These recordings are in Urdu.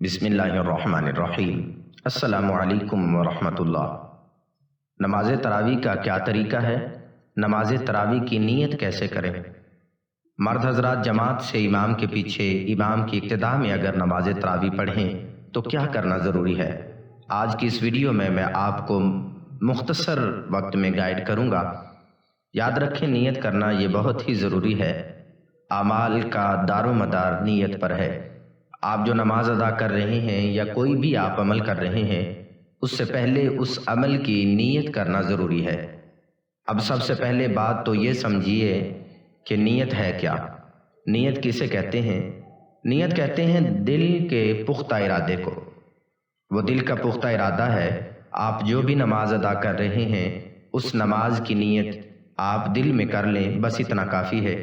بسم اللہ الرحمن الرحیم۔ السلام علیکم ورحمۃ اللہ۔ نماز تراویح کا کیا طریقہ ہے؟ نماز تراویح کی نیت کیسے کریں؟ مرد حضرات جماعت سے امام کے پیچھے امام کی اقتداء میں اگر نماز تراویح پڑھیں تو کیا کرنا ضروری ہے؟ آج کی اس ویڈیو میں آپ کو مختصر وقت میں گائیڈ کروں گا۔ یاد رکھیں، نیت کرنا یہ بہت ہی ضروری ہے۔ اعمال کا دار و مدار نیت پر ہے۔ آپ جو نماز ادا کر رہے ہیں یا کوئی بھی آپ عمل کر رہے ہیں، اس سے پہلے اس عمل کی نیت کرنا ضروری ہے۔ اب سب سے پہلے بات تو یہ سمجھیے کہ نیت ہے کیا؟ نیت کسے کہتے ہیں؟ نیت کہتے ہیں دل کے پختہ ارادے کو۔ وہ دل کا پختہ ارادہ ہے۔ آپ جو بھی نماز ادا کر رہے ہیں، اس نماز کی نیت آپ دل میں کر لیں، بس اتنا کافی ہے،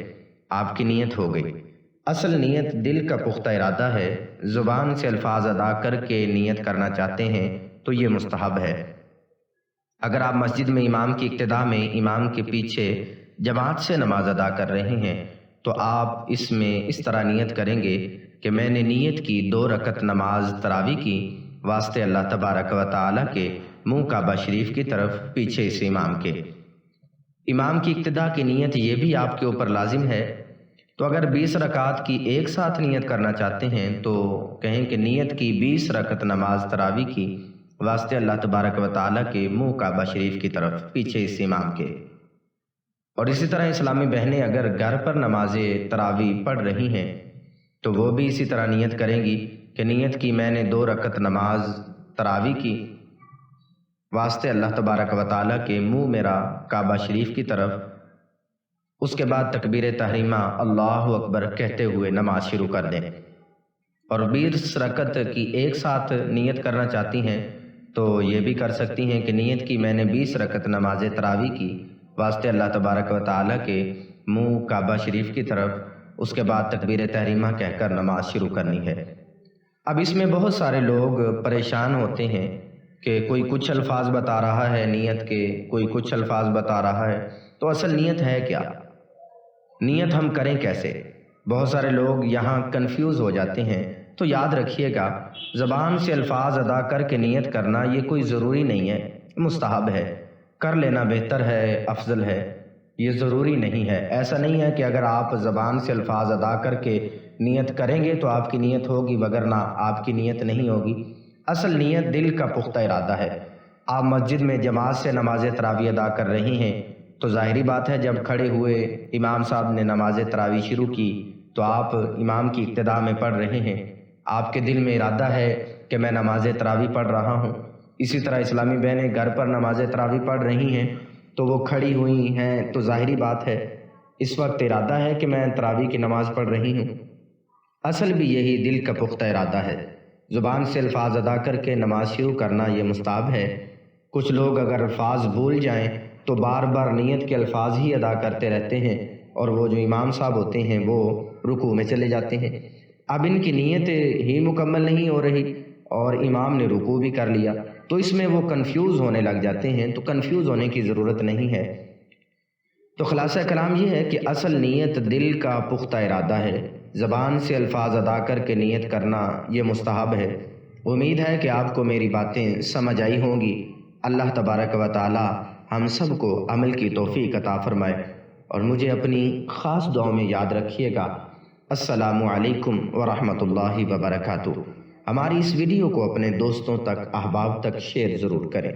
آپ کی نیت ہو گئی۔ اصل نیت دل کا پختہ ارادہ ہے۔ زبان سے الفاظ ادا کر کے نیت کرنا چاہتے ہیں تو یہ مستحب ہے۔ اگر آپ مسجد میں امام کی اقتداء میں امام کے پیچھے جماعت سے نماز ادا کر رہے ہیں تو آپ اس میں اس طرح نیت کریں گے کہ میں نے نیت کی 2 رکعت نماز تراویح کی واسطے اللہ تبارک و تعالیٰ کے منہ کعبہ شریف کی طرف پیچھے اس امام کے۔ امام کی اقتداء کی نیت یہ بھی آپ کے اوپر لازم ہے۔ تو اگر 20 رکعات کی ایک ساتھ نیت کرنا چاہتے ہیں تو کہیں کہ نیت کی 20 رکعت نماز تراویح کی واسطے اللہ تبارک و تعالیٰ کے منہ کعبہ شریف کی طرف پیچھے اس امام کے۔ اور اسی طرح اسلامی بہنیں اگر گھر پر نماز تراویح پڑھ رہی ہیں تو وہ بھی اسی طرح نیت کریں گی کہ نیت کی میں نے 2 رکعت نماز تراویح کی واسطے اللہ تبارک و تعالیٰ کے منہ میرا کعبہ شریف کی طرف۔ اس کے بعد تکبیر تحریمہ اللہ اکبر کہتے ہوئے نماز شروع کر دیں۔ اور 20 رکعت کی ایک ساتھ نیت کرنا چاہتی ہیں تو یہ بھی کر سکتی ہیں کہ نیت کی میں نے 20 رکعت نماز تراویح کی واسطے اللہ تبارک و تعالیٰ کے منہ کعبہ شریف کی طرف، اس کے بعد تکبیر تحریمہ کہہ کر نماز شروع کرنی ہے۔ اب اس میں بہت سارے لوگ پریشان ہوتے ہیں کہ کوئی کچھ الفاظ بتا رہا ہے نیت کے، کوئی کچھ الفاظ بتا رہا ہے، تو اصل نیت ہے کیا؟ نیت ہم کریں کیسے؟ بہت سارے لوگ یہاں کنفیوز ہو جاتے ہیں۔ تو یاد رکھیے گا، زبان سے الفاظ ادا کر کے نیت کرنا یہ کوئی ضروری نہیں ہے، مستحب ہے۔ کر لینا بہتر ہے، افضل ہے، یہ ضروری نہیں ہے۔ ایسا نہیں ہے کہ اگر آپ زبان سے الفاظ ادا کر کے نیت کریں گے تو آپ کی نیت ہوگی، وگرنہ آپ کی نیت نہیں ہوگی۔ اصل نیت دل کا پختہ ارادہ ہے۔ آپ مسجد میں جماعت سے نماز تراویح ادا کر رہے ہیں تو ظاہری بات ہے جب کھڑے ہوئے امام صاحب نے نماز تراویح شروع کی تو آپ امام کی اقتداء میں پڑھ رہے ہیں۔ آپ کے دل میں ارادہ ہے کہ میں نماز تراویح پڑھ رہا ہوں۔ اسی طرح اسلامی بہنیں گھر پر نماز تراویح پڑھ رہی ہیں تو وہ کھڑی ہوئی ہیں تو ظاہری بات ہے اس وقت ارادہ ہے کہ میں تراویح کی نماز پڑھ رہی ہوں۔ اصل بھی یہی دل کا پختہ ارادہ ہے۔ زبان سے الفاظ ادا کر کے نماز شروع کرنا یہ مستحب ہے۔ کچھ لوگ اگر الفاظ بھول جائیں تو بار بار نیت کے الفاظ ہی ادا کرتے رہتے ہیں اور وہ جو امام صاحب ہوتے ہیں وہ رکوع میں چلے جاتے ہیں۔ اب ان کی نیت ہی مکمل نہیں ہو رہی اور امام نے رکوع بھی کر لیا، تو اس میں وہ کنفیوز ہونے لگ جاتے ہیں۔ تو کنفیوز ہونے کی ضرورت نہیں ہے۔ تو خلاصہ کلام یہ ہے کہ اصل نیت دل کا پختہ ارادہ ہے۔ زبان سے الفاظ ادا کر کے نیت کرنا یہ مستحب ہے۔ امید ہے کہ آپ کو میری باتیں سمجھ آئی ہوں گی۔ اللہ تبارک و تعالی ہم سب کو عمل کی توفیق عطا فرمائے، اور مجھے اپنی خاص دعاؤں میں یاد رکھیے گا۔ السلام علیکم ورحمۃ اللہ وبرکاتہ۔ ہماری اس ویڈیو کو اپنے دوستوں تک، احباب تک شیئر ضرور کریں۔